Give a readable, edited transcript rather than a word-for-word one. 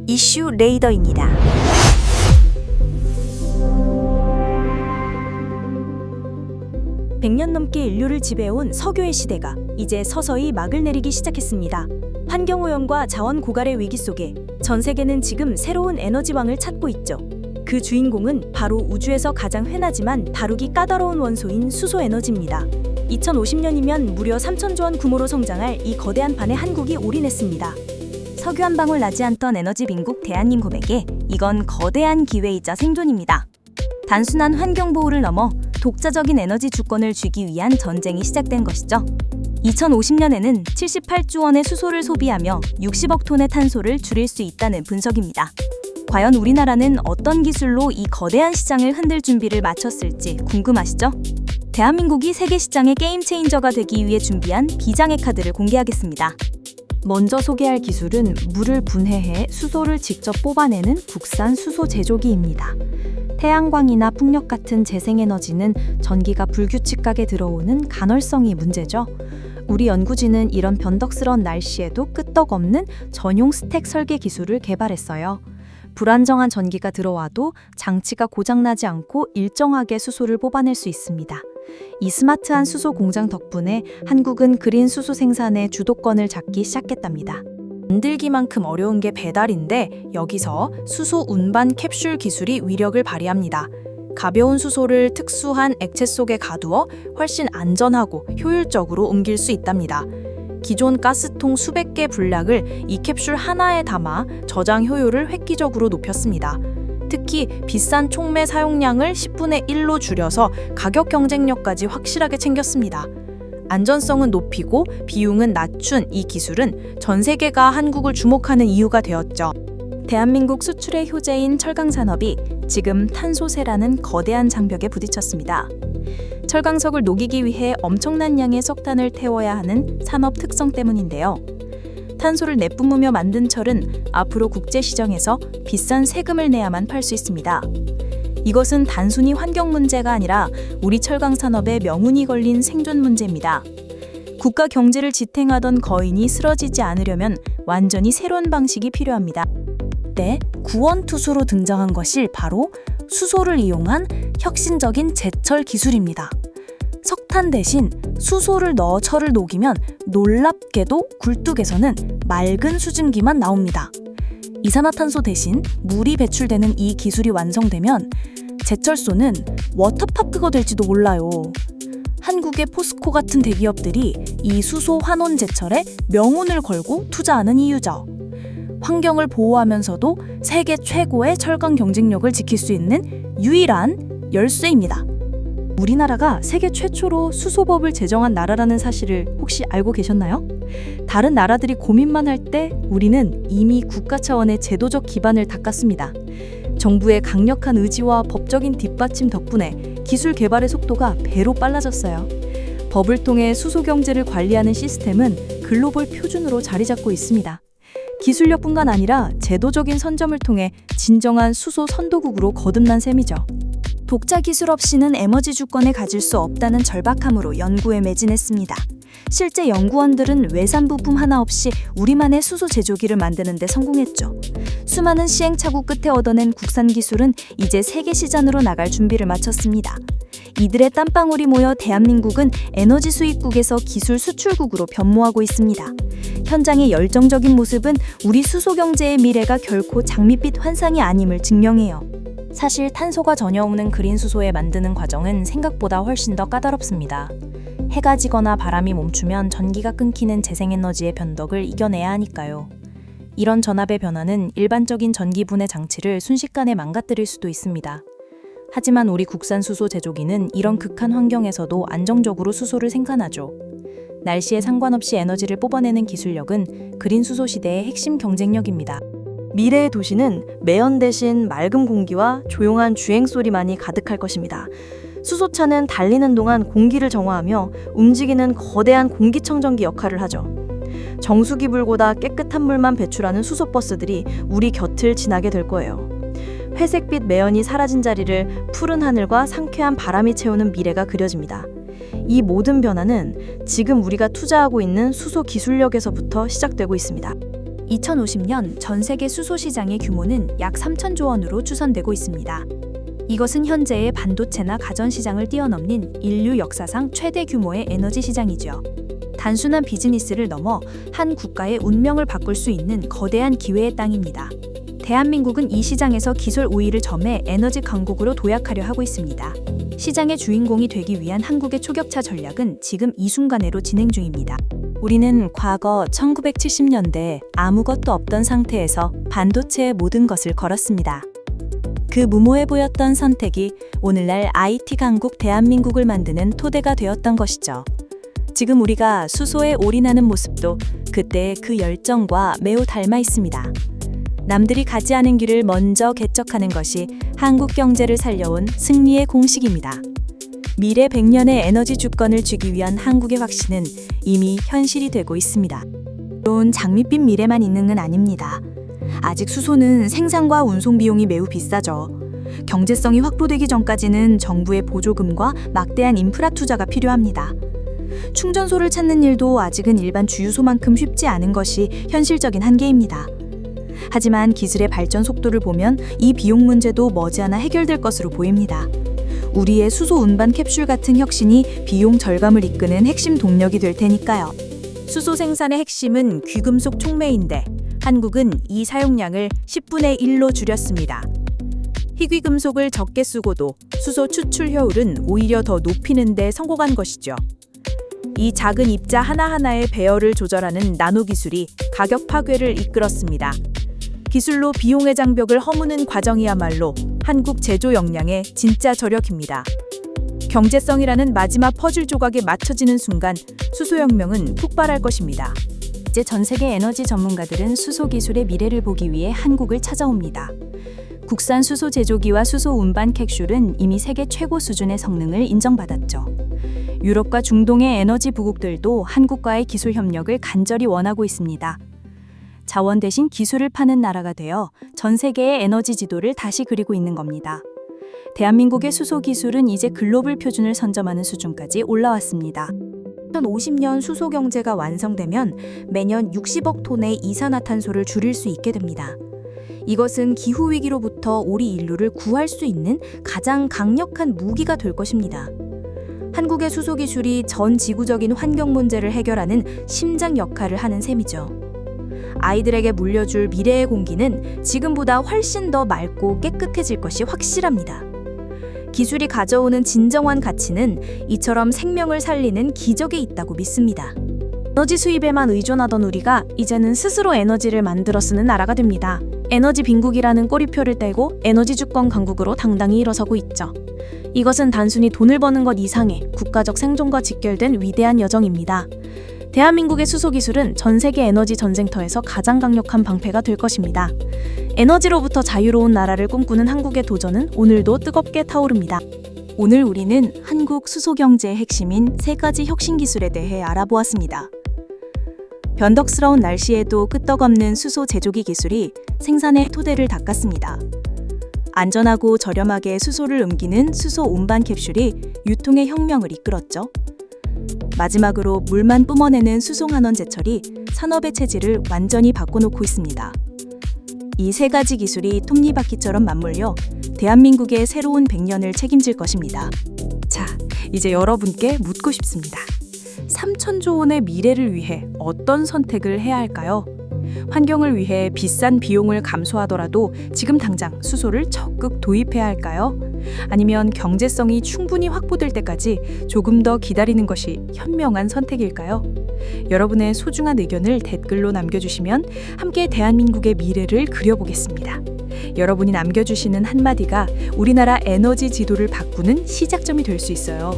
이슈 레이더입니다. (100년) 넘게 인류를 지배해온 석유의 시대가 이제 서서히 막을 내리기 시작했습니다. 환경오염과 자원 고갈의 위기 속에 전 세계는 지금 새로운 에너지왕을 찾고 있죠. 그 주인공은 바로 우주에서 가장 흔하지만 다루기 까다로운 원소인 수소에너지입니다. 2050년이면 무려 3,000조 원 규모로 성장할 이 거대한 판에 한국이 올인했습니다. 석유 한 방울 나지 않던 에너지 빈국 대한민국에게 이건 거대한 기회이자 생존입니다. 단순한 환경 보호를 넘어 독자적인 에너지 주권을 쥐기 위한 전쟁이 시작된 것이죠. 2050년에는 78조 원의 수소를 소비하며 60억 톤의 탄소를 줄일 수 있다는 분석입니다. 과연 우리나라는 어떤 기술로 이 거대한 시장을 흔들 준비를 마쳤을지 궁금하시죠? 대한민국이 세계 시장의 게임 체인저가 되기 위해 준비한 비장의 카드를 공개하겠습니다. 먼저 소개할 기술은 물을 분해해 수소를 직접 뽑아내는 국산 수소 제조기입니다. 태양광이나 풍력 같은 재생에너지는 전기가 불규칙하게 들어오는 간헐성이 문제죠. 우리 연구진은 이런 변덕스러운 날씨에도 끄떡없는 전용 스택 설계 기술을 개발했어요. 불안정한 전기가 들어와도 장치가 고장나지 않고 일정하게 수소를 뽑아낼 수 있습니다. 이 스마트한 수소 공장 덕분에 한국은 그린 수소 생산의 주도권을 잡기 시작했답니다. 만들기만큼 어려운 게 배달인데 여기서 수소 운반 캡슐 기술이 위력을 발휘합니다. 가벼운 수소를 특수한 액체 속에 가두어 훨씬 안전하고 효율적으로 옮길 수 있답니다. 기존 가스통 수백 개 분량을 이 캡슐 하나에 담아 저장 효율을 획기적으로 높였습니다. 특히 비싼 촉매 사용량을 10분의 1로 줄여서 가격 경쟁력까지 확실하게 챙겼습니다. 안전성은 높이고 비용은 낮춘 이 기술은 전 세계가 한국을 주목하는 이유가 되었죠. 대한민국 수출의 효제인 철강 산업이 지금 탄소세라는 거대한 장벽에 부딪혔습니다. 철강석을 녹이기 위해 엄청난 양의 석탄을 태워야 하는 산업 특성 때문인데요. 탄소를 내뿜으며 만든 철은 앞으로 국제시장에서 비싼 세금을 내야만 팔 수 있습니다. 이것은 단순히 환경 문제가 아니라 우리 철강 산업에 명운이 걸린 생존 문제입니다. 국가 경제를 지탱하던 거인이 쓰러지지 않으려면 완전히 새로운 방식이 필요합니다. 이때 구원투수로 등장한 것이 바로 수소를 이용한 혁신적인 제철 기술입니다. 석탄 대신 수소를 넣어 철을 녹이면 놀랍게도 굴뚝에서는 맑은 수증기만 나옵니다. 이산화탄소 대신 물이 배출되는 이 기술이 완성되면 제철소는 워터파크가 될지도 몰라요. 한국의 포스코 같은 대기업들이 이 수소 환원 제철에 명운을 걸고 투자하는 이유죠. 환경을 보호하면서도 세계 최고의 철강 경쟁력을 지킬 수 있는 유일한 열쇠입니다. 우리나라가 세계 최초로 수소법을 제정한 나라라는 사실을 혹시 알고 계셨나요? 다른 나라들이 고민만 할 때 우리는 이미 국가 차원의 제도적 기반을 닦았습니다. 정부의 강력한 의지와 법적인 뒷받침 덕분에 기술 개발의 속도가 배로 빨라졌어요. 법을 통해 수소 경제를 관리하는 시스템은 글로벌 표준으로 자리 잡고 있습니다. 기술력뿐만 아니라 제도적인 선점을 통해 진정한 수소 선도국으로 거듭난 셈이죠. 독자 기술 없이는 에너지 주권을 가질 수 없다는 절박함으로 연구에 매진했습니다. 실제 연구원들은 외산 부품 하나 없이 우리만의 수소 제조기를 만드는 데 성공했죠. 수많은 시행착오 끝에 얻어낸 국산 기술은 이제 세계 시장으로 나갈 준비를 마쳤습니다. 이들의 땀방울이 모여 대한민국은 에너지 수입국에서 기술 수출국으로 변모하고 있습니다. 현장의 열정적인 모습은 우리 수소 경제의 미래가 결코 장밋빛 환상이 아님을 증명해요. 사실 탄소가 전혀 없는 그린 수소에 만드는 과정은 생각보다 훨씬 더 까다롭습니다. 해가 지거나 바람이 멈추면 전기가 끊기는 재생에너지의 변덕을 이겨내야 하니까요. 이런 전압의 변화는 일반적인 전기 분해 장치를 순식간에 망가뜨릴 수도 있습니다. 하지만 우리 국산 수소 제조기는 이런 극한 환경에서도 안정적으로 수소를 생산하죠. 날씨에 상관없이 에너지를 뽑아내는 기술력은 그린 수소 시대의 핵심 경쟁력입니다. 미래의 도시는 매연 대신 맑은 공기와 조용한 주행 소리만이 가득할 것입니다. 수소차는 달리는 동안 공기를 정화하며 움직이는 거대한 공기청정기 역할을 하죠. 정수기 불보다 깨끗한 물만 배출하는 수소버스들이 우리 곁을 지나게 될 거예요. 회색빛 매연이 사라진 자리를 푸른 하늘과 상쾌한 바람이 채우는 미래가 그려집니다. 이 모든 변화는 지금 우리가 투자하고 있는 수소 기술력에서부터 시작되고 있습니다. 2050년 전 세계 수소 시장의 규모는 약 3천조 원으로 추산되고 있습니다. 이것은 현재의 반도체나 가전 시장을 뛰어넘는 인류 역사상 최대 규모의 에너지 시장이죠. 단순한 비즈니스를 넘어 한 국가의 운명을 바꿀 수 있는 거대한 기회의 땅입니다. 대한민국은 이 시장에서 기술 우위를 점해 에너지 강국으로 도약하려 하고 있습니다. 시장의 주인공이 되기 위한 한국의 초격차 전략은 지금 이 순간에로 진행 중입니다. 우리는 과거 1970년대 아무것도 없던 상태에서 반도체의 모든 것을 걸었습니다. 그 무모해 보였던 선택이 오늘날 IT 강국 대한민국을 만드는 토대가 되었던 것이죠. 지금 우리가 수소에 올인하는 모습도 그때의 그 열정과 매우 닮아 있습니다. 남들이 가지 않은 길을 먼저 개척하는 것이 한국 경제를 살려온 승리의 공식입니다. 미래 100년의 에너지 주권을 주기 위한 한국의 확신은 이미 현실이 되고 있습니다. 물론 장밋빛 미래만 있는 건 아닙니다. 아직 수소는 생산과 운송 비용이 매우 비싸죠. 경제성이 확보되기 전까지는 정부의 보조금과 막대한 인프라 투자가 필요합니다. 충전소를 찾는 일도 아직은 일반 주유소만큼 쉽지 않은 것이 현실적인 한계입니다. 하지만 기술의 발전 속도를 보면 이 비용 문제도 머지않아 해결될 것으로 보입니다. 우리의 수소 운반 캡슐 같은 혁신이 비용 절감을 이끄는 핵심 동력이 될 테니까요. 수소 생산의 핵심은 귀금속 촉매인데 한국은 이 사용량을 10분의 1로 줄였습니다. 희귀금속을 적게 쓰고도 수소 추출 효율은 오히려 더 높이는 데 성공한 것이죠. 이 작은 입자 하나하나의 배열을 조절하는 나노 기술이 가격 파괴를 이끌었습니다. 기술로 비용의 장벽을 허무는 과정이야말로 한국 제조 역량의 진짜 저력입니다. 경제성이라는 마지막 퍼즐 조각에 맞춰지는 순간 수소혁명은 폭발할 것입니다. 이제 전 세계 에너지 전문가들은 수소 기술의 미래를 보기 위해 한국을 찾아옵니다. 국산 수소 제조기와 수소 운반 캡슐은 이미 세계 최고 수준의 성능을 인정받았죠. 유럽과 중동의 에너지 부국들도 한국과의 기술 협력을 간절히 원하고 있습니다. 자원 대신 기술을 파는 나라가 되어 전 세계의 에너지 지도를 다시 그리고 있는 겁니다. 대한민국의 수소 기술은 이제 글로벌 표준을 선점하는 수준까지 올라왔습니다. 2050년 수소 경제가 완성되면 매년 60억 톤의 이산화탄소를 줄일 수 있게 됩니다. 이것은 기후 위기로부터 우리 인류를 구할 수 있는 가장 강력한 무기가 될 것입니다. 한국의 수소 기술이 전 지구적인 환경 문제를 해결하는 심장 역할을 하는 셈이죠. 아이들에게 물려줄 미래의 공기는 지금보다 훨씬 더 맑고 깨끗해질 것이 확실합니다. 기술이 가져오는 진정한 가치는 이처럼 생명을 살리는 기적에 있다고 믿습니다. 에너지 수입에만 의존하던 우리가 이제는 스스로 에너지를 만들어 쓰는 나라가 됩니다. 에너지 빈국이라는 꼬리표를 떼고 에너지 주권 강국으로 당당히 일어서고 있죠. 이것은 단순히 돈을 버는 것 이상의 국가적 생존과 직결된 위대한 여정입니다. 대한민국의 수소 기술은 전 세계 에너지 전쟁터에서 가장 강력한 방패가 될 것입니다. 에너지로부터 자유로운 나라를 꿈꾸는 한국의 도전은 오늘도 뜨겁게 타오릅니다. 오늘 우리는 한국 수소 경제의 핵심인 3가지 혁신 기술에 대해 알아보았습니다. 변덕스러운 날씨에도 끄떡없는 수소 제조기 기술이 생산의 토대를 닦았습니다. 안전하고 저렴하게 수소를 옮기는 수소 운반 캡슐이 유통의 혁명을 이끌었죠. 마지막으로 물만 뿜어내는 수송환원 제철이 산업의 체질을 완전히 바꿔놓고 있습니다. 이 3가지 기술이 톱니바퀴처럼 맞물려 대한민국의 새로운 100년을 책임질 것입니다. 자, 이제 여러분께 묻고 싶습니다. 3천조 원의 미래를 위해 어떤 선택을 해야 할까요? 환경을 위해 비싼 비용을 감수하더라도 지금 당장 수소를 적극 도입해야 할까요? 아니면 경제성이 충분히 확보될 때까지 조금 더 기다리는 것이 현명한 선택일까요? 여러분의 소중한 의견을 댓글로 남겨주시면 함께 대한민국의 미래를 그려보겠습니다. 여러분이 남겨주시는 한마디가 우리나라 에너지 지도를 바꾸는 시작점이 될 수 있어요.